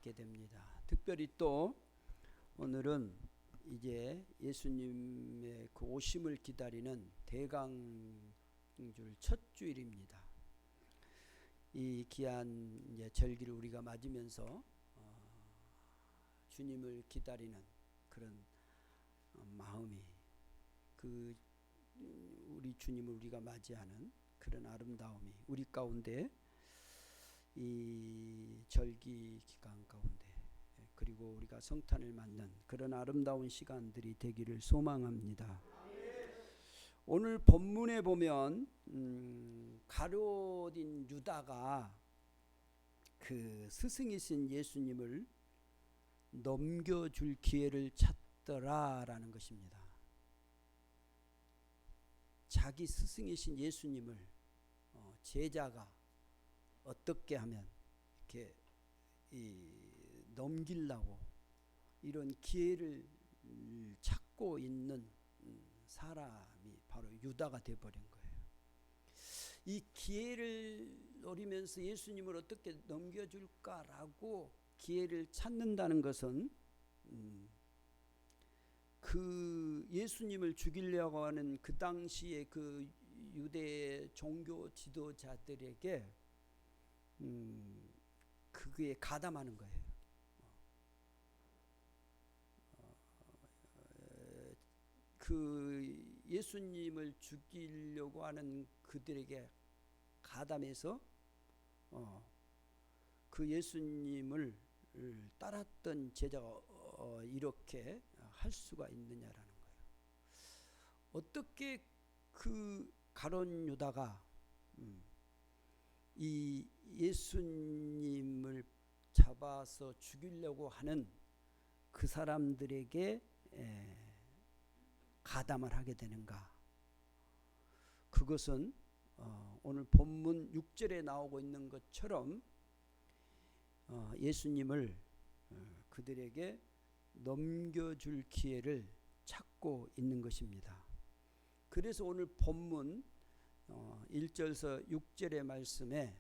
받게 됩니다. 특별히 또 오늘은 이제 예수님의 그 오심을 기다리는 대강줄 첫 주일입니다. 이 귀한 이제 절기를 우리가 맞으면서 주님을 기다리는 그런 마음이 그 우리 주님을 우리가 맞이하는 그런 아름다움이 우리 가운데 이 절기 기간 가운데 그리고 우리가 성탄을 맞는 그런 아름다운 시간들이 되기를 소망합니다. 오늘 본문에 보면 가룟 유다가 그 스승이신 예수님을 넘겨줄 기회를 찾더라라는 것입니다. 자기 스승이신 예수님을 제자가 어떻게 하면 이렇게 넘기려고 이런 기회를 찾고 있는 사람이 바로 유다가 되어버린 거예요. 이 기회를 노리면서 예수님을 어떻게 넘겨줄까라고 기회를 찾는다는 것은 그 예수님을 죽이려고 하는 그 당시에 그 유대 종교 지도자들에게 그게 가담하는 거예요. 그 예수님을 죽이려고 하는 그들에게 가담해서 그 예수님을 따랐던 제자가 이렇게 할 수가 있느냐라는 거예요. 어떻게 그 가룟 유다가 이 예수님을 잡아서 죽이려고 하는 그 사람들에게 가담을 하게 되는가? 그것은 오늘 본문 6절에 나오고 있는 것처럼 예수님을 그들에게 넘겨줄 기회를 찾고 있는 것입니다. 그래서 오늘 본문 1절에서 6절의 말씀에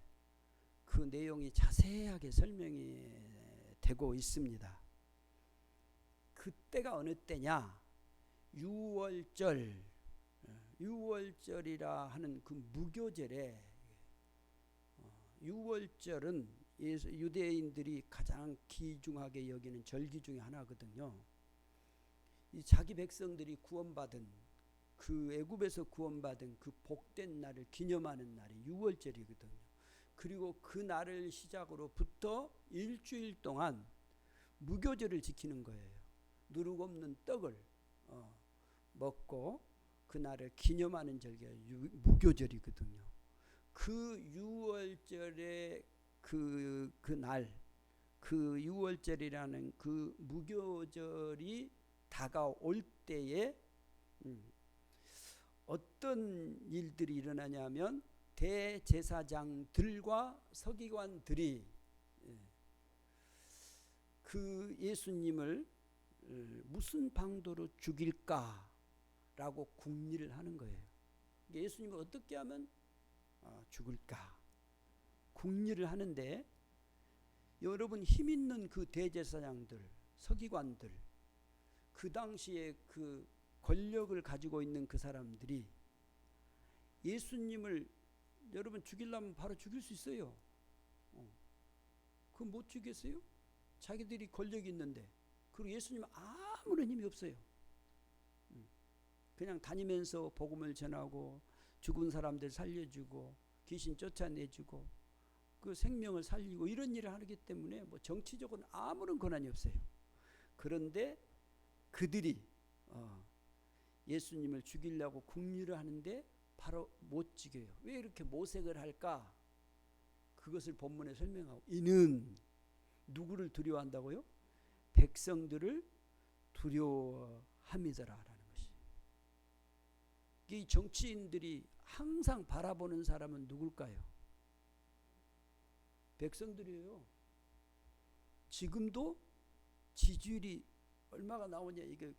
그 내용이 자세하게 설명이 되고 있습니다. 그때가 어느 때냐? 유월절이라 하는 그 무교절에 유월절은 유대인들이 가장 귀중하게 여기는 절기 중에 하나거든요. 이 자기 백성들이 구원받은 그 애굽에서 구원받은 그 복된 날을 기념하는 날이 유월절이거든요. 그리고 그 날을 시작으로부터 일주일 동안 무교절을 지키는 거예요. 누룩 없는 떡을 먹고 그 날을 기념하는 절기가 무교절이거든요. 그 유월절의 그 날, 그 유월절이라는 그 무교절이 다가올 때에 어떤 일들이 일어나냐면 대제사장들과 서기관들이 그 예수님을 무슨 방도로 죽일까라고 궁리를 하는 거예요. 예수님을 어떻게 하면 죽을까 궁리를 하는데, 여러분 힘 있는 그 대제사장들, 서기관들, 그 당시에 그 권력을 가지고 있는 그 사람들이 예수님을 여러분 죽이려면 바로 죽일 수 있어요. 그거 못 죽겠어요? 자기들이 권력이 있는데. 그리고 예수님은 아무런 힘이 없어요. 그냥 다니면서 복음을 전하고 죽은 사람들 살려주고 귀신 쫓아내주고 그 생명을 살리고 이런 일을 하기 때문에 뭐 정치적으로는 아무런 권한이 없어요. 그런데 그들이 예수님을 죽이려고 궁리를 하는데 바로 못 죽여요. 왜 이렇게 모색을 할까? 그것을 본문에 설명하고, 이는 누구를 두려워한다고요? 백성들을 두려워함이더라라는 것이. 이 정치인들이 항상 바라보는 사람은 누굴까요? 백성들이에요. 지금도 지지율이 얼마가 나오냐, 이게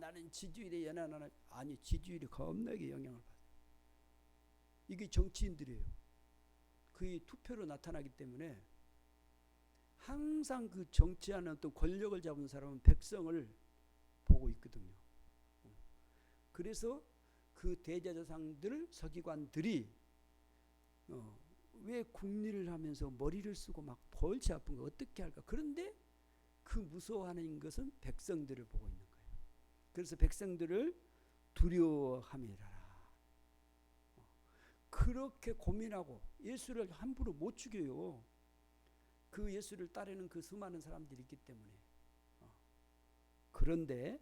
나는 지지율에 연연하나, 아니 지지율이 겁나게 영향을 받아요. 이게 정치인들이에요. 그의 투표로 나타나기 때문에 항상 그 정치하는 어떤 권력을 잡은 사람은 백성을 보고 있거든요. 그래서 그 대제사장들, 서기관들이 왜 국리를 하면서 머리를 쓰고 막 골치 아픈 거 어떻게 할까? 그런데 그 무서워하는 것은 백성들을 보고 있는 거예요. 그래서 백성들을 두려워함이라. 그렇게 고민하고 예수를 함부로 못 죽여요. 그 예수를 따르는 그 수많은 사람들이 있기 때문에. 그런데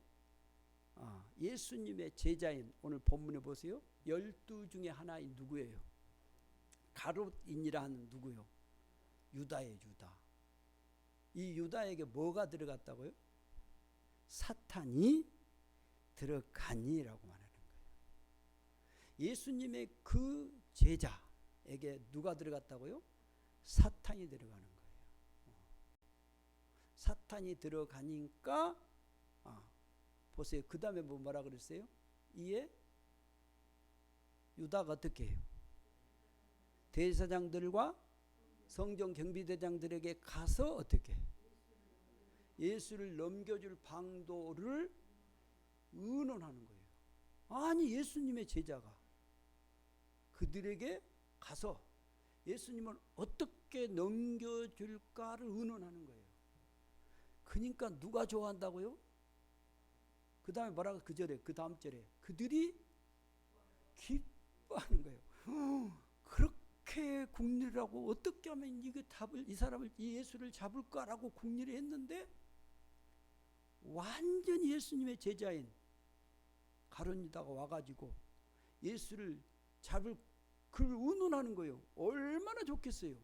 예수님의 제자인, 오늘 본문에 보세요. 12 중에 하나인 누구예요? 가롯인이라는 누구요? 유다예요. 유다. 이 유다에게 뭐가 들어갔다고요? 사탄이 들어가니라고 말하는 거예요. 예수님의 그 제자에게 누가 들어갔다고요? 사탄이 들어가는 거예요. 사탄이 들어가니까 보세요. 그 다음에 뭐라 그랬어요? 이에 유다가 어떻게 해요? 대제사장들과 성전 경비대장들에게 가서 어떻게 예수를 넘겨줄 방도를 의논하는 거예요. 아니 예수님의 제자가 그들에게 가서 예수님을 어떻게 넘겨줄까를 의논하는 거예요. 그러니까 누가 좋아한다고요? 그 다음에 뭐라고? 그 절에, 그 다음 절에 그들이 기뻐하는 거예요. 그렇게 궁리를 하고 어떻게 하면 이 사람을, 이 예수를 잡을까라고 궁리를 했는데 완전히 예수님의 제자인 가룟 유다가 와가지고 예수를 잡을 그를 의논하는 거예요. 얼마나 좋겠어요.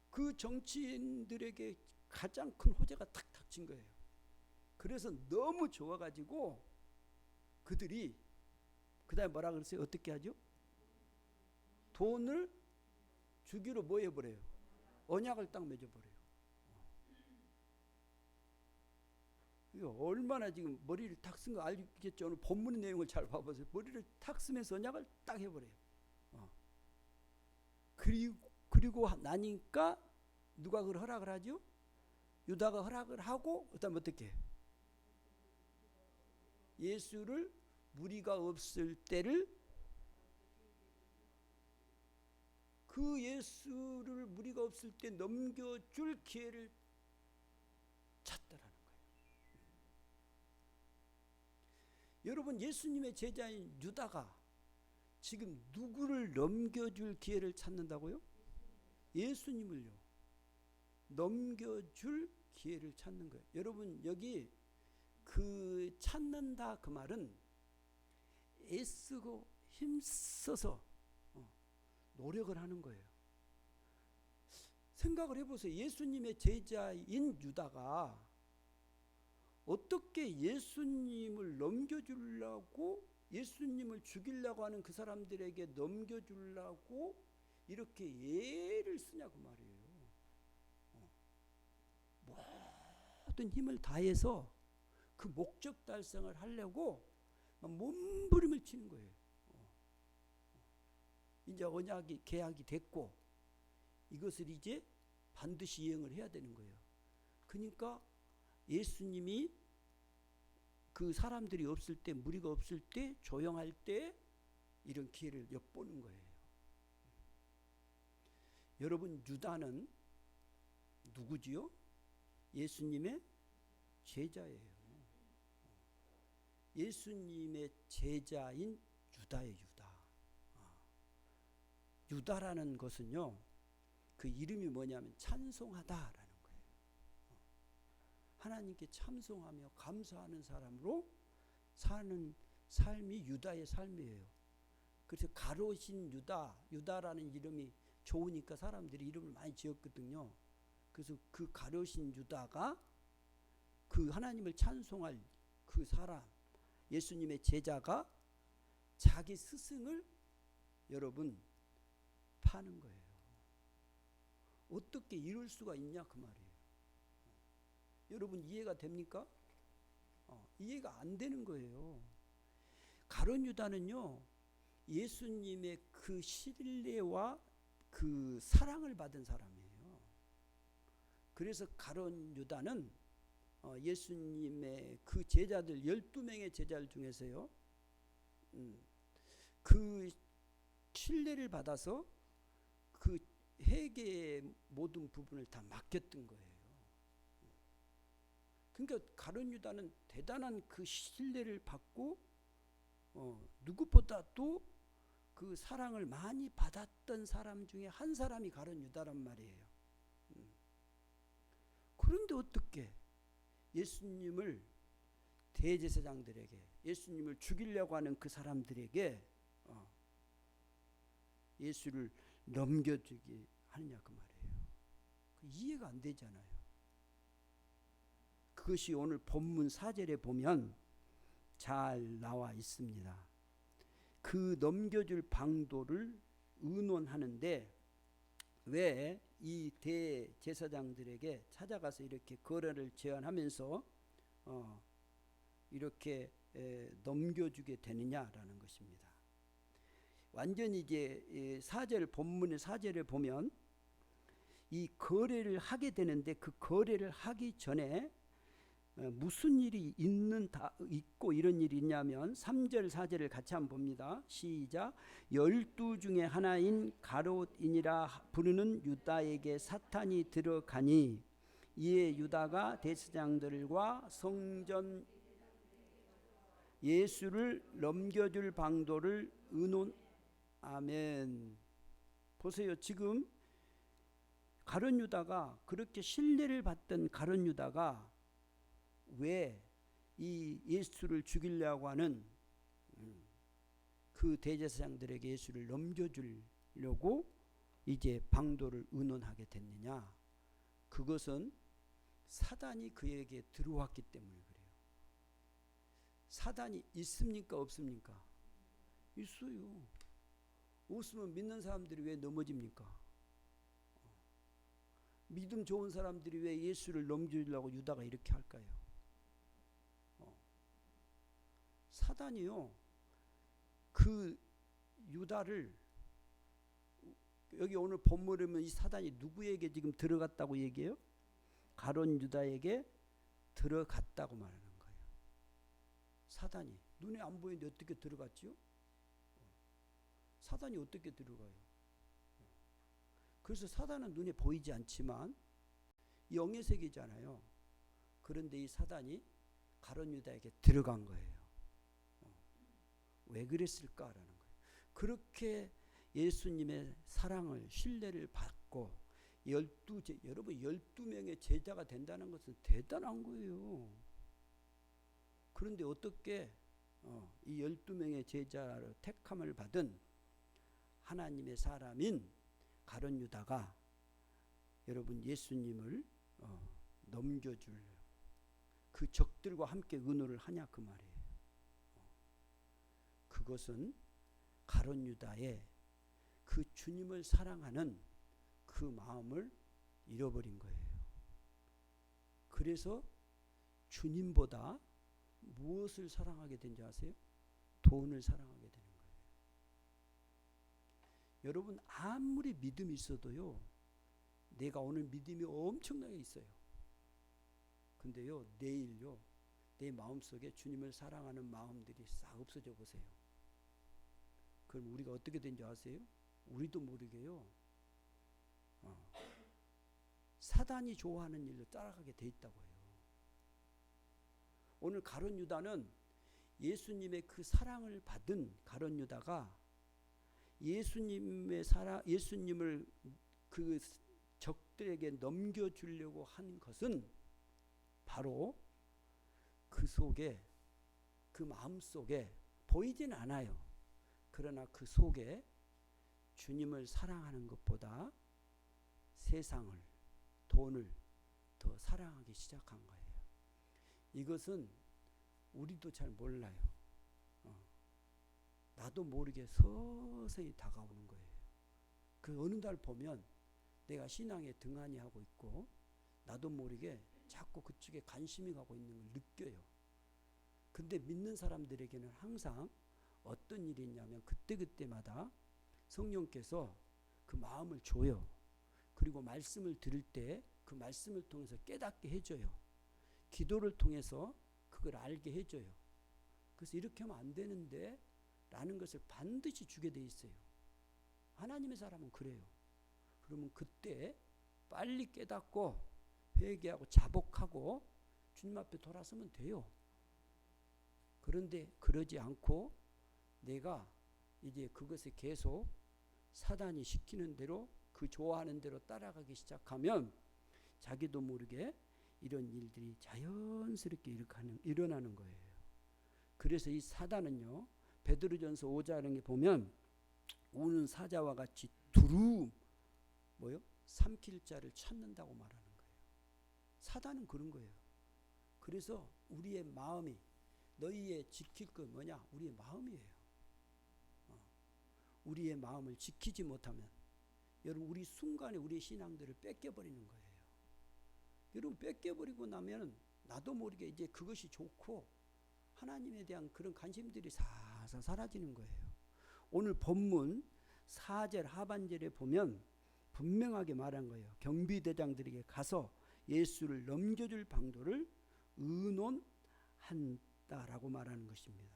그 정치인들에게 가장 큰 호재가 탁 닥친 거예요. 그래서 너무 좋아가지고 그들이 그 다음에 뭐라 그랬어요? 어떻게 하죠? 돈을 주기로 뭐 해버려요? 언약을 딱 맺어버려요. 이거 얼마나 지금 머리를 탁 쓴 거 알겠죠? 오늘 본문의 내용을 잘 봐보세요. 머리를 탁 쓰면서 언약을 딱 해버려요. 그리고 나니까 누가 그걸 허락을 하죠? 유다가 허락을 하고 그다음 어떻게 해요? 예수를 무리가 없을 때를 그 예수를 무리가 없을 때 넘겨줄 기회를 찾더라는 거예요. 여러분 예수님의 제자인 유다가 지금 누구를 넘겨줄 기회를 찾는다고요? 예수님을요. 넘겨줄 기회를 찾는 거예요. 여러분 여기 그 찾는다 그 말은 애쓰고 힘써서 노력을 하는 거예요. 생각을 해보세요. 예수님의 제자인 유다가 어떻게 예수님을 넘겨주려고 예수님을 죽이려고 하는 그 사람들에게 넘겨주려고 이렇게 애를 쓰냐 그 말이에요. 모든 힘을 다해서 그 목적 달성을 하려고 몸부림을 치는 거예요. 이제 언약이 계약이 됐고 이것을 이제 반드시 이행을 해야 되는 거예요. 그러니까 예수님이 그 사람들이 없을 때, 무리가 없을 때, 조용할 때 이런 기회를 엿보는 거예요. 여러분 유다는 누구지요? 예수님의 제자예요. 예수님의 제자인 유다의 유다. 유다라는 것은요, 그 이름이 뭐냐면 찬송하다라는 거예요. 하나님께 찬송하며 감사하는 사람으로 사는 삶이 유다의 삶이에요. 그래서 가롯인 유다, 유다라는 이름이 좋으니까 사람들이 이름을 많이 지었거든요. 그래서 그 가롯인 유다가 그 하나님을 찬송할 그 사람, 예수님의 제자가 자기 스승을 여러분 파는 거예요. 어떻게 이럴 수가 있냐 그 말이에요. 여러분 이해가 됩니까? 이해가 안 되는 거예요. 가룟 유다는요, 예수님의 그 신뢰와 그 사랑을 받은 사람이에요. 그래서 가룟 유다는 예수님의 그 제자들 12명의 제자들 중에서요, 그 신뢰를 받아서 그 회개의 모든 부분을 다 맡겼던 거예요. 그러니까 가룟 유다는 대단한 그 신뢰를 받고 누구보다도 그 사랑을 많이 받았던 사람 중에 한 사람이 가룟 유다란 말이에요. 그런데 어떻게 예수님을 대제사장들에게, 예수님을 죽이려고 하는 그 사람들에게 예수를 넘겨주게 하느냐 그 말이에요. 이해가 안 되잖아요. 그것이 오늘 본문 4절에 보면 잘 나와 있습니다. 그 넘겨줄 방도를 의논하는데 왜 이 대제사장들에게 찾아가서 이렇게 거래를 제안하면서 이렇게 넘겨주게 되느냐라는 것입니다. 완전히 이제 4절 본문의 4절에 보면 이 거래를 하게 되는데 그 거래를 하기 전에 무슨 일이 있고 이런 일이 있냐면 3절 4절을 같이 한번 봅니다. 시작. 12 중에 하나인 가롯인이라 부르는 유다에게 사탄이 들어가니 이에 유다가 대제사장들과 성전 예수를 넘겨줄 방도를 의논. 아멘. 보세요. 지금 가룟 유다가, 그렇게 신뢰를 받던 가룟 유다가 왜 이 예수를 죽이려고 하는 그 대제사장들에게 예수를 넘겨주려고 이제 방도를 의논하게 됐느냐? 그것은 사단이 그에게 들어왔기 때문에 그래요. 사단이 있습니까 없습니까? 있어요. 없으면 믿는 사람들이 왜 넘어집니까? 믿음 좋은 사람들이 왜 예수를 넘겨주려고 유다가 이렇게 할까요? 사단이요, 그 유다를, 여기 오늘 본문에 보면 이 사단이 누구에게 지금 들어갔다고 얘기해요? 가룟 유다에게 들어갔다고 말하는 거예요. 사단이 눈에 안 보이는데 어떻게 들어갔지요? 사단이 어떻게 들어가요? 그래서 사단은 눈에 보이지 않지만 영의 세계잖아요. 그런데 이 사단이 가룟 유다에게 들어간 거예요. 왜 그랬을까라는 거예요. 그렇게 예수님의 사랑을, 신뢰를 받고 여러분 12명의 제자가 된다는 것은 대단한 거예요. 그런데 어떻게 이 12명의 제자로 택함을 받은 하나님의 사람인 가룟 유다가 여러분 예수님을 넘겨줄 그 적들과 함께 의논을 하냐 그 말이에요. 그것은 가룟 유다의 그 주님을 사랑하는 그 마음을 잃어버린 거예요. 그래서 주님보다 무엇을 사랑하게 된지 아세요? 돈을 사랑하게 되는 거예요. 여러분 아무리 믿음이 있어도요, 내가 오늘 믿음이 엄청나게 있어요. 근데요, 내일요, 내 마음속에 주님을 사랑하는 마음들이 싹 없어져 보세요. 그럼 우리가 어떻게 된지 아세요? 우리도 모르게요, 사단이 좋아하는 일로 따라가게 돼 있다고 해요. 오늘 가룟 유다는 예수님의 그 사랑을 받은 가룟 유다가 예수님을 그 적들에게 넘겨주려고 한 것은 바로 그 속에, 그 마음 속에 보이진 않아요. 그러나 그 속에 주님을 사랑하는 것보다 세상을, 돈을 더 사랑하기 시작한 거예요. 이것은 우리도 잘 몰라요. 나도 모르게 서서히 다가오는 거예요. 그 어느 날 보면 내가 신앙에 등한히 하고 있고 나도 모르게 자꾸 그쪽에 관심이 가고 있는 걸 느껴요. 근데 믿는 사람들에게는 항상 어떤 일이 있냐면 그때그때마다 성령께서 그 마음을 줘요. 그리고 말씀을 들을 때 그 말씀을 통해서 깨닫게 해줘요. 기도를 통해서 그걸 알게 해줘요. 그래서 이렇게 하면 안 되는데 라는 것을 반드시 주게 돼 있어요. 하나님의 사람은 그래요. 그러면 그때 빨리 깨닫고 회개하고 자복하고 주님 앞에 돌아서면 돼요. 그런데 그러지 않고 내가 이제 그것에 계속 사단이 시키는 대로 그 좋아하는 대로 따라가기 시작하면 자기도 모르게 이런 일들이 자연스럽게 일어나는 거예요. 그래서 이 사단은요, 베드로전서 5장에 보면 우는 사자와 같이 두루 삼킬 자를 찾는다고 말하는 거예요. 사단은 그런 거예요. 그래서 우리의 마음이 너희의 지킬 것 뭐냐? 우리의 마음이에요. 우리의 마음을 지키지 못하면 여러분 우리 순간에 우리의 신앙들을 뺏겨버리는 거예요. 여러분 뺏겨버리고 나면 나도 모르게 이제 그것이 좋고 하나님에 대한 그런 관심들이 사사 사라지는 거예요. 오늘 본문 4절 하반절에 보면 분명하게 말한 거예요. 경비대장들에게 가서 예수를 넘겨줄 방도를 의논한다라고 말하는 것입니다.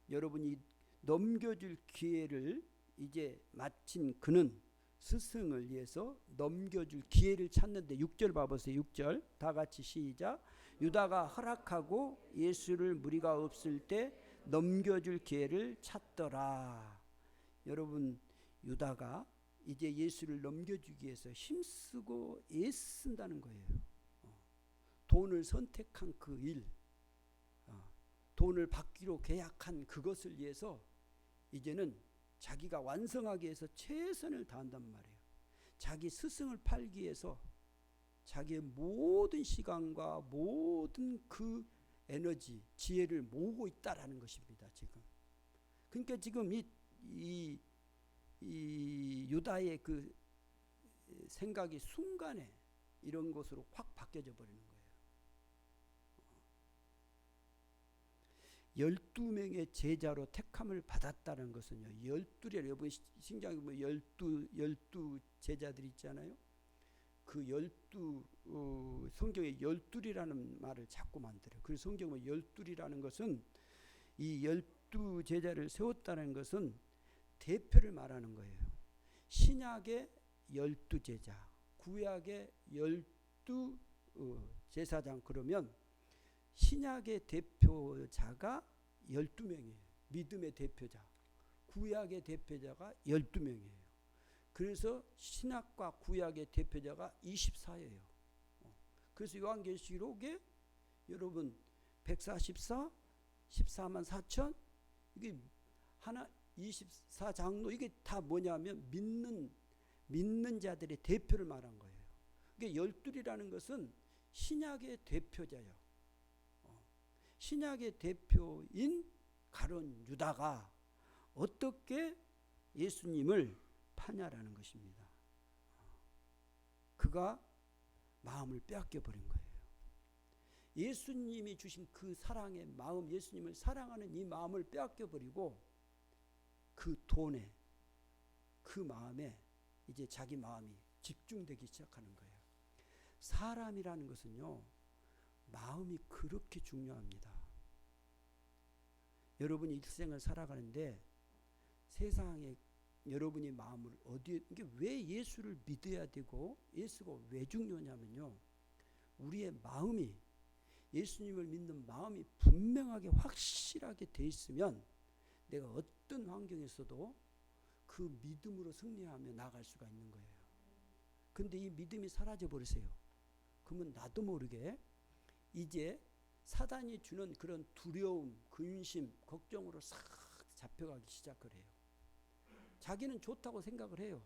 여러분이 넘겨줄 기회를 이제 마친 그는 스승을 위해서 넘겨줄 기회를 찾는데 6절 봐보세요. 6절 다 같이 시작. 유다가 허락하고 예수를 무리가 없을 때 넘겨줄 기회를 찾더라. 여러분 유다가 이제 예수를 넘겨주기 위해서 힘쓰고 애쓴다는 거예요. 돈을 선택한 그 일, 돈을 받기로 계약한 그것을 위해서 이제는 자기가 완성하기 위해서 최선을 다한단 말이에요. 자기 스승을 팔기 위해서 자기의 모든 시간과 모든 그 에너지, 지혜를 모으고 있다라는 것입니다. 지금. 그러니까 지금 이 유다의 그 생각이 순간에 이런 것으로 확 바뀌어져 버리는 거예요. 12명의 제자로 택함을 받았다는 것은요. 12래 여러분 신장에 보면 12 제자들이 있잖아요. 그 12 성경에 12이라는 말을 자꾸 만들어요. 그래서 성경은 12이라는 것은 이 12 제자를 세웠다는 것은 대표를 말하는 거예요. 신약의 12 제자, 구약의 12 제사장. 그러면 신약의 대표자가 12명이에요. 믿음의 대표자. 구약의 대표자가 12명이에요. 그래서 신약과 구약의 대표자가 24예요. 그래서 요한계시록에 여러분 144, 14만 4천 이게 하나 24장로 이게 다 뭐냐면 믿는 자들의 대표를 말한 거예요. 그게 12이라는 것은 신약의 대표자예요. 신약의 대표인 가룟 유다가 어떻게 예수님을 파냐라는 것입니다. 그가 마음을 빼앗겨 버린 거예요. 예수님이 주신 그 사랑의 마음, 예수님을 사랑하는 이 마음을 빼앗겨 버리고 그 돈에, 그 마음에 이제 자기 마음이 집중되기 시작하는 거예요. 사람이라는 것은요, 마음이 그렇게 중요합니다. 여러분이 일생을 살아가는데 세상에 여러분의 마음을 어디에, 이게 왜 예수를 믿어야 되고 예수가 왜 중요하냐면요, 우리의 마음이 예수님을 믿는 마음이 분명하게 확실하게 돼 있으면 내가 어떤 환경에서도 그 믿음으로 승리하며 나아갈 수가 있는 거예요. 근데 이 믿음이 사라져 버리세요. 그러면 나도 모르게 이제 사단이 주는 그런 두려움, 근심, 걱정으로 싹 잡혀가기 시작을 해요. 자기는 좋다고 생각을 해요.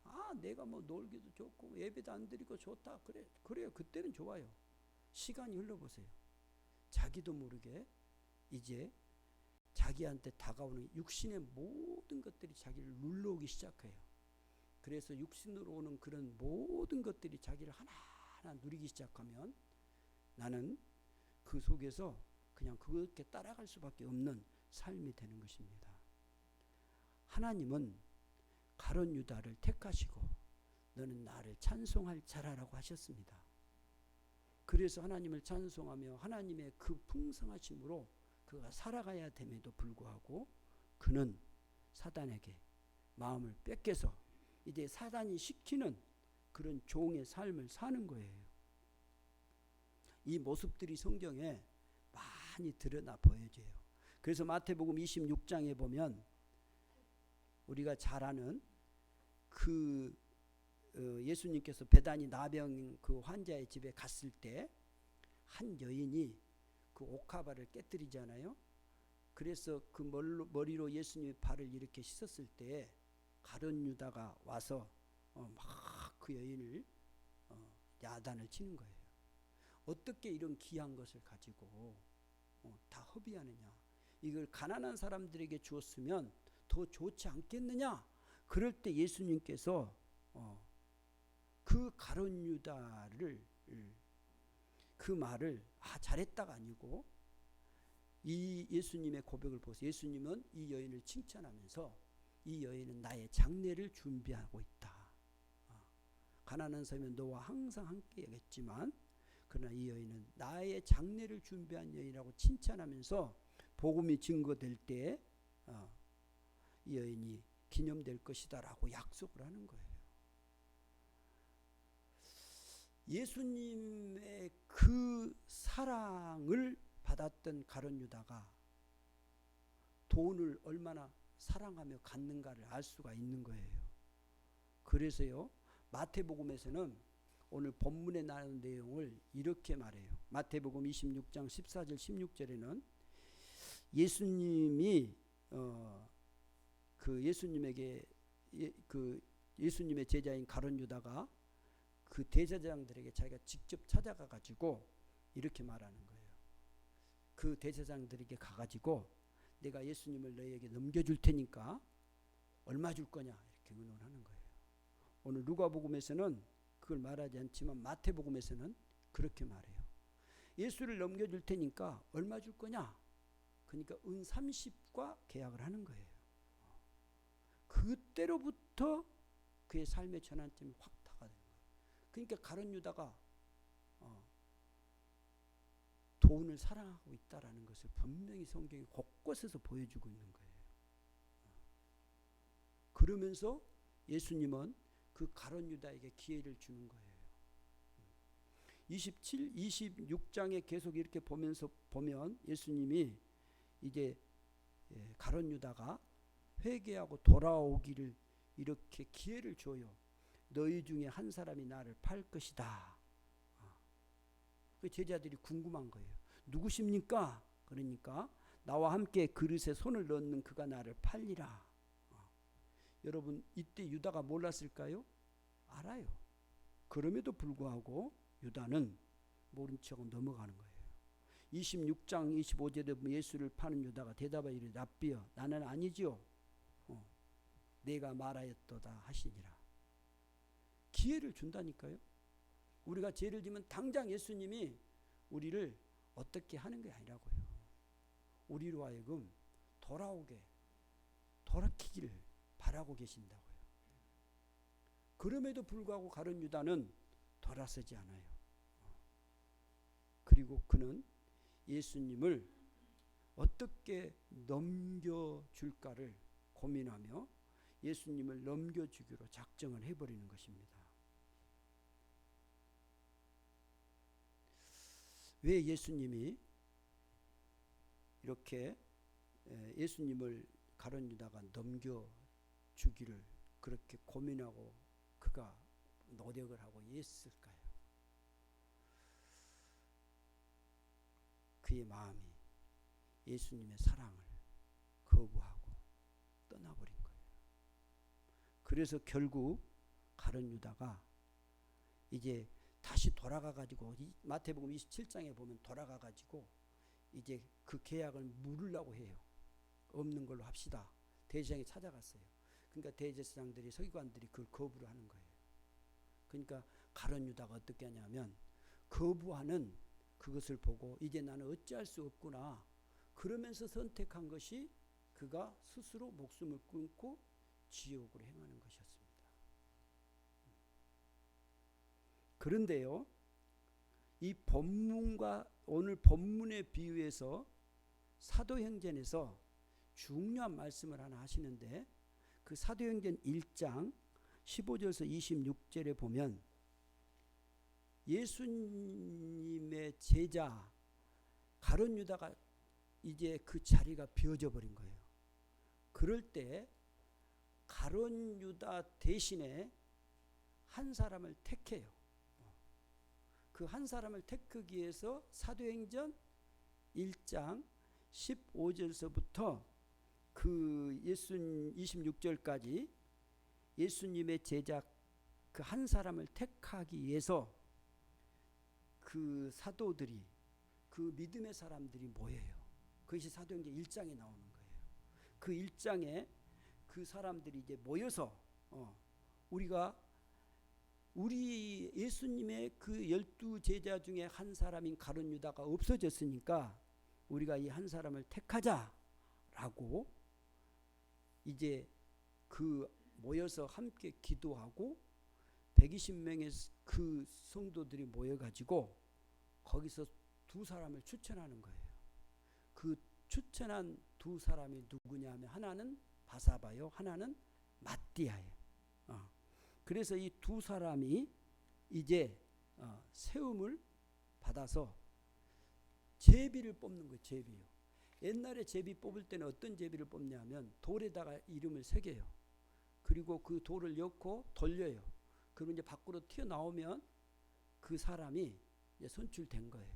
아, 내가 뭐 놀기도 좋고 예배도 안 드리고 좋다. 그래요. 그때는 좋아요. 시간이 흘러보세요. 자기도 모르게 이제 자기한테 다가오는 육신의 모든 것들이 자기를 눌러오기 시작해요. 그래서 육신으로 오는 그런 모든 것들이 자기를 하나하나 누리기 시작하면 나는 그 속에서 그냥 그렇게 따라갈 수밖에 없는 삶이 되는 것입니다. 하나님은 가룟 유다를 택하시고 너는 나를 찬송할 자라라고 하셨습니다. 그래서 하나님을 찬송하며 하나님의 그 풍성하심으로 그가 살아가야 됨에도 불구하고 그는 사단에게 마음을 뺏겨서 이제 사단이 시키는 그런 종의 삶을 사는 거예요. 이 모습들이 성경에 많이 드러나 보여져요. 그래서 마태복음 26장에 보면 우리가 잘 아는 그 예수님께서 베다니 나병 그 환자의 집에 갔을 때 한 여인이 그 옥합화를 깨뜨리잖아요. 그래서 그 머리로 예수님의 발을 이렇게 씻었을 때 가룟 유다가 와서 막 그 여인을 야단을 치는 거예요. 어떻게 이런 귀한 것을 가지고 다 허비하느냐. 이걸 가난한 사람들에게 주었으면 더 좋지 않겠느냐. 그럴 때 예수님께서 그 가룟 유다를 그 말을 잘했다가 아니고 이 예수님의 고백을 보세요. 예수님은 이 여인을 칭찬하면서 이 여인은 나의 장례를 준비하고 있다. 가난한 사람은 너와 항상 함께하겠지만 그러나 이 여인은 나의 장례를 준비한 여인이라고 칭찬하면서 복음이 증거될 때 이 여인이 기념될 것이다 라고 약속을 하는 거예요. 예수님의 그 사랑을 받았던 가룟 유다가 돈을 얼마나 사랑하며 갖는가를 알 수가 있는 거예요. 그래서요 마태복음에서는 오늘 본문에 나오는 내용을 이렇게 말해요. 마태복음 26장 14절 16절에는 예수님이 그 예수님에게 그 예수님의 제자인 가룟 유다가 그 대제사장들에게 자기가 직접 찾아가 가지고 이렇게 말하는 거예요. 그 대제사장들에게 가가지고 내가 예수님을 너희에게 넘겨줄 테니까 얼마 줄 거냐 이렇게 의논하는 거예요. 오늘 누가복음에서는 그걸 말하지 않지만 마태복음에서는 그렇게 말해요. 예수를 넘겨줄 테니까 얼마 줄 거냐? 그러니까 은 30과 계약을 하는 거예요. 그때로부터 그의 삶의 전환점이 확 타가 되는 거예요. 그러니까 가룟 유다가 돈을 사랑하고 있다라는 것을 분명히 성경이 곳곳에서 보여주고 있는 거예요. 그러면서 예수님은 그 가룟 유다에게 기회를 주는 거예요. 27, 26장에 계속 이렇게 보면서 보면 예수님이 이제 가룟 유다가 회개하고 돌아오기를 이렇게 기회를 줘요. 너희 중에 한 사람이 나를 팔 것이다. 그 제자들이 궁금한 거예요. 누구십니까? 그러니까 나와 함께 그릇에 손을 넣는 그가 나를 팔리라. 여러분 이때 유다가 몰랐을까요? 알아요. 그럼에도 불구하고 유다는 모른 척은 넘어가는 거예요. 26장 25절에 예수를 파는 유다가 대답하여 이르되 랍비여 나는 아니지요. 내가 말하였도다 하시니라. 기회를 준다니까요. 우리가 죄를 지면 당장 예수님이 우리를 어떻게 하는 게 아니라고요. 우리로 하여금 돌아키기를 바라고 계신다고요. 그럼에도 불구하고 가룟 유다는 돌아서지 않아요. 그리고 그는 예수님을 어떻게 넘겨줄까를 고민하며 예수님을 넘겨주기로 작정을 해버리는 것입니다. 왜 예수님이 이렇게 예수님을 가룟 유다가 넘겨주기를 그렇게 고민하고 그가 노력을 하고 했을까요? 그의 마음이 예수님의 사랑을 거부하고 떠나버린 거예요. 그래서 결국 가룟 유다가 이제 다시 돌아가 가지고 마태복음 27장에 보면 돌아가 가지고 이제 그 계약을 물으려고 해요. 없는 걸로 합시다. 대제사장이 찾아갔어요. 그러니까 대제사장들이 서기관들이 그걸 거부를 하는 거예요. 그러니까 가룟 유다가 어떻게 하냐면 거부하는 그것을 보고 이제 나는 어찌할 수 없구나. 그러면서 선택한 것이 그가 스스로 목숨을 끊고 지옥으로 행하는 것이었습니다. 그런데요, 이 본문과 오늘 본문에 비유해서 사도행전에서 중요한 말씀을 하나 하시는데, 그 사도행전 1장 15절에서 26절에 보면 예수님의 제자 가룟 유다가 이제 그 자리가 비어져 버린 거예요. 그럴 때 가룟 유다 대신에 한 사람을 택해요. 그 한 사람을 택하기 위해서 사도행전 1장 15절서부터 그 26절까지 예수님의 제자 그 한 사람을 택하기 위해서 그 사도들이, 그 믿음의 사람들이 모여요. 그것이 사도행전 1장에 나오는 거예요. 그 1장에 그 사람들이 이제 모여서 우리 예수님의 그 12 제자 중에 한 사람인 가룟 유다가 없어졌으니까 우리가 이 한 사람을 택하자라고 이제 그 모여서 함께 기도하고 120명의 그 성도들이 모여가지고 거기서 두 사람을 추천하는 거예요. 그 추천한 두 사람이 누구냐 하면 하나는 바사바요, 하나는 마띠아예요. 그래서 이 두 사람이 이제 세움을 받아서 제비를 뽑는 거예요. 제비요. 옛날에 제비 뽑을 때는 어떤 제비를 뽑냐면 돌에다가 이름을 새겨요. 그리고 그 돌을 엮고 돌려요. 그러면 이제 밖으로 튀어나오면 그 사람이 이제 선출된 거예요.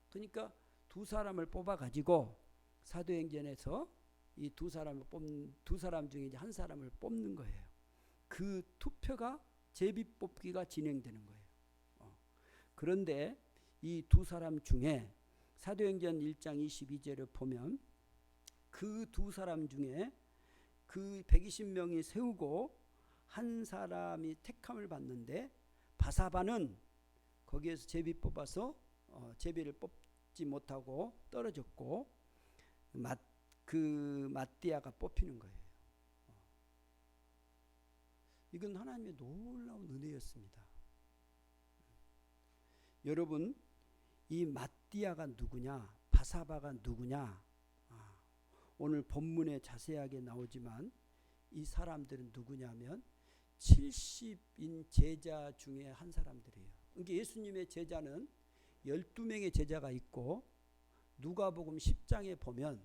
그러니까 두 사람을 뽑아가지고 사도행전에서 이 두 사람 중에 이제 한 사람을 뽑는 거예요. 그 투표가 제비 뽑기가 진행되는 거예요. 그런데 이 두 사람 중에 사도행전 1장 22절을 보면 그 두 사람 중에 그 120명이 세우고 한 사람이 택함을 받는데 바사바는 거기에서 제비 뽑아서 제비를 뽑지 못하고 떨어졌고 그 마띠아가 뽑히는 거예요. 이건 하나님의 놀라운 은혜였습니다. 여러분, 이 마띠아가 누구냐, 바사바가 누구냐, 오늘 본문에 자세하게 나오지만 이 사람들은 누구냐면 70인 제자 중에 한 사람들이에요. 그러니까 예수님의 제자는 12명의 제자가 있고 누가복음 10장에 보면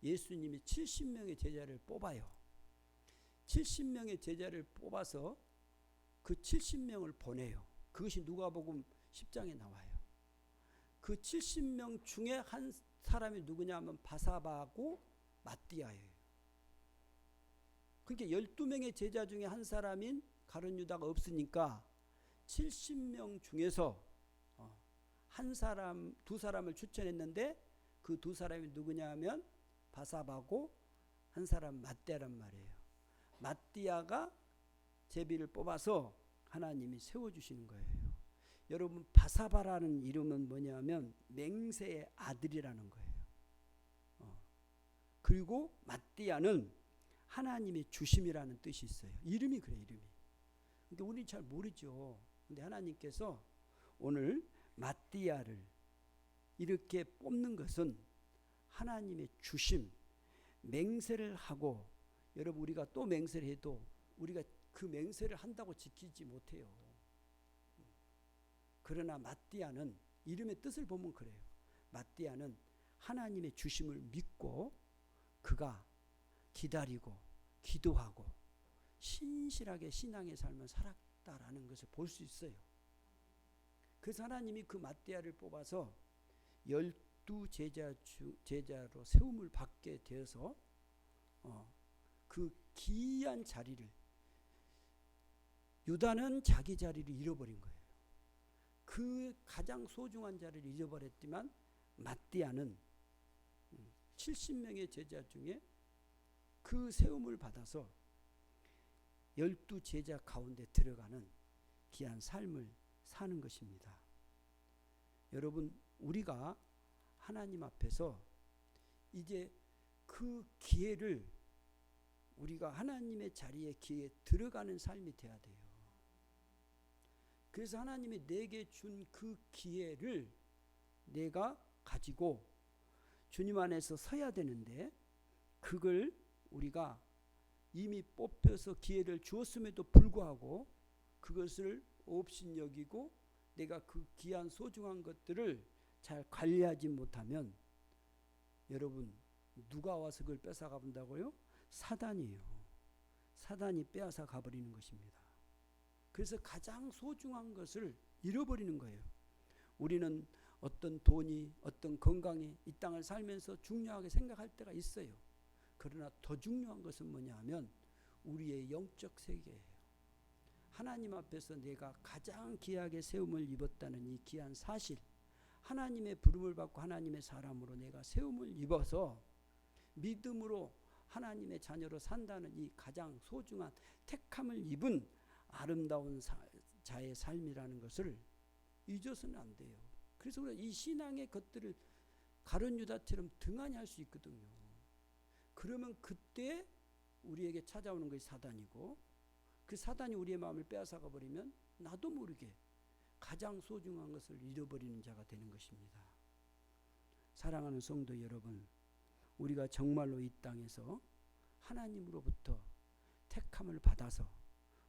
예수님이 70명의 제자를 뽑아요. 70명의 제자를 뽑아서 그 70명을 보내요. 그것이 누가복음 10장에 나와요. 그 70명 중에 한 사람이 누구냐 하면 바사바하고 마띠아예요. 그러니까 12명의 제자 중에 한 사람인 가룟 유다가 없으니까 70명 중에서 한 사람, 두 사람을 추천했는데 그 두 사람이 누구냐 하면 바사바고 한 사람 마띠아란 말이에요. 마띠아가 제비를 뽑아서 하나님이 세워주시는 거예요. 여러분, 바사바라는 이름은 뭐냐면 맹세의 아들이라는 거예요. 그리고 마띠아는 하나님의 주심이라는 뜻이 있어요. 이름이 그래요. 이름이. 근데 우리는 잘 모르죠. 근데 하나님께서 오늘 마띠아를 이렇게 뽑는 것은 하나님의 주심, 맹세를 하고, 여러분 우리가 또 맹세를 해도 우리가 그 맹세를 한다고 지키지 못해요. 그러나 마띠아는 이름의 뜻을 보면 그래요. 마띠아는 하나님의 주심을 믿고 그가 기다리고 기도하고 신실하게 신앙의 삶을 살았다라는 것을 볼 수 있어요. 그래서 하나님이 그 마띠아를 뽑아서 12 제자로 세움을 받게 되어서 그 귀한 자리를, 유다는 자기 자리를 잃어버린 거예요. 그 가장 소중한 자리를 잃어버렸지만 마띠아는 70명의 제자 중에 그 세움을 받아서 12 제자 가운데 들어가는 귀한 삶을 사는 것입니다. 여러분, 우리가 하나님 앞에서 이제 그 기회를, 우리가 하나님의 자리에 기회에 들어가는 삶이 돼야 돼요. 그래서 하나님이 내게 준 그 기회를 내가 가지고 주님 안에서 서야 되는데, 그걸 우리가 이미 뽑혀서 기회를 주었음에도 불구하고 그것을 업신여기고 내가 그 귀한 소중한 것들을 잘 관리하지 못하면, 여러분, 누가 와서 그걸 뺏어가 본다고요? 사단이에요. 사단이 빼앗아 가버리는 것입니다. 그래서 가장 소중한 것을 잃어버리는 거예요. 우리는 어떤 돈이, 어떤 건강이 이 땅을 살면서 중요하게 생각할 때가 있어요. 그러나 더 중요한 것은 뭐냐 하면 우리의 영적 세계예요. 하나님 앞에서 내가 가장 귀하게 세움을 입었다는 이 귀한 사실, 하나님의 부름을 받고 하나님의 사람으로 내가 세움을 입어서 믿음으로 하나님의 자녀로 산다는 이 가장 소중한 택함을 입은 아름다운 자의 삶이라는 것을 잊어서는 안 돼요. 그래서 이 신앙의 것들을 가룟 유다처럼 등한히 할 수 있거든요. 그러면 그때 우리에게 찾아오는 것이 사단이고, 그 사단이 우리의 마음을 빼앗아가 버리면 나도 모르게 가장 소중한 것을 잃어버리는 자가 되는 것입니다. 사랑하는 성도 여러분, 우리가 정말로 이 땅에서 하나님으로부터 택함을 받아서,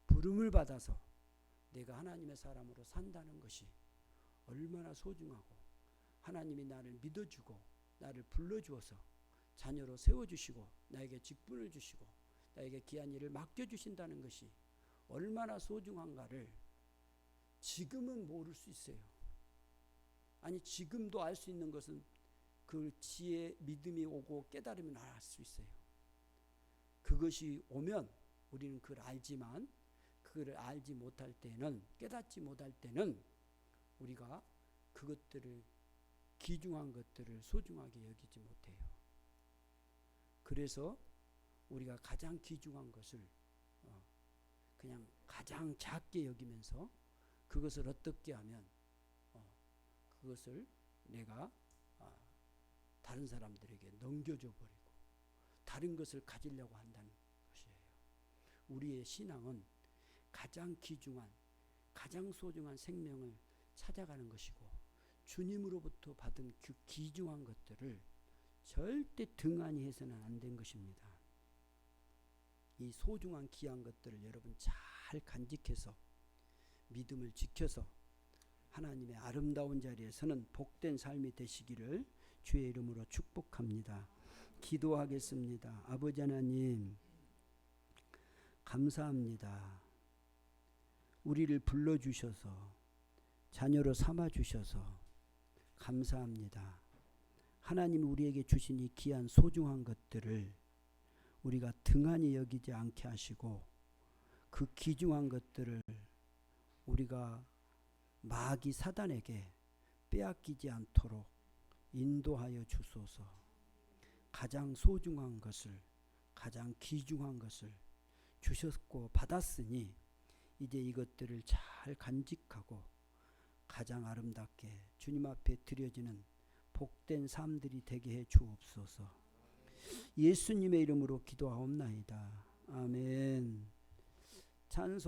부름을 받아서 내가 하나님의 사람으로 산다는 것이 얼마나 소중하고, 하나님이 나를 믿어주고 나를 불러주어서 자녀로 세워주시고 나에게 직분을 주시고 나에게 귀한 일을 맡겨주신다는 것이 얼마나 소중한가를 지금은 모를 수 있어요. 아니, 지금도 알 수 있는 것은 그 지혜, 믿음이 오고 깨달음이 알 수 있어요. 그것이 오면 우리는 그걸 알지만, 그걸 알지 못할 때는, 깨닫지 못할 때는 우리가 그것들을, 귀중한 것들을 소중하게 여기지 못해요. 그래서 우리가 가장 귀중한 것을 그냥 가장 작게 여기면서 그것을 어떻게 하면 그것을 내가 다른 사람들에게 넘겨줘 버리고 다른 것을 가지려고 한다는 것이에요. 우리의 신앙은 가장 귀중한, 가장 소중한 생명을 찾아가는 것이고, 주님으로부터 받은 그 귀중한 것들을 절대 등한히 해서는 안 된 것입니다. 이 소중한 귀한 것들을 여러분 잘 간직해서 믿음을 지켜서 하나님의 아름다운 자리에 서는 복된 삶이 되시기를 주의 이름으로 축복합니다. 기도하겠습니다. 아버지 하나님, 감사합니다. 우리를 불러주셔서 자녀로 삼아주셔서 감사합니다. 하나님 우리에게 주신 이 귀한 소중한 것들을 우리가 등한히 여기지 않게 하시고, 그 귀중한 것들을 우리가 마귀 사단에게 빼앗기지 않도록 인도하여 주소서. 가장 소중한 것을, 가장 귀중한 것을 주셨고 받았으니 이제 이것들을 잘 간직하고 가장 아름답게 주님 앞에 드려지는 복된 삶들이 되게 해 주옵소서. 예수님의 이름으로 기도하옵나이다. 아멘. 찬송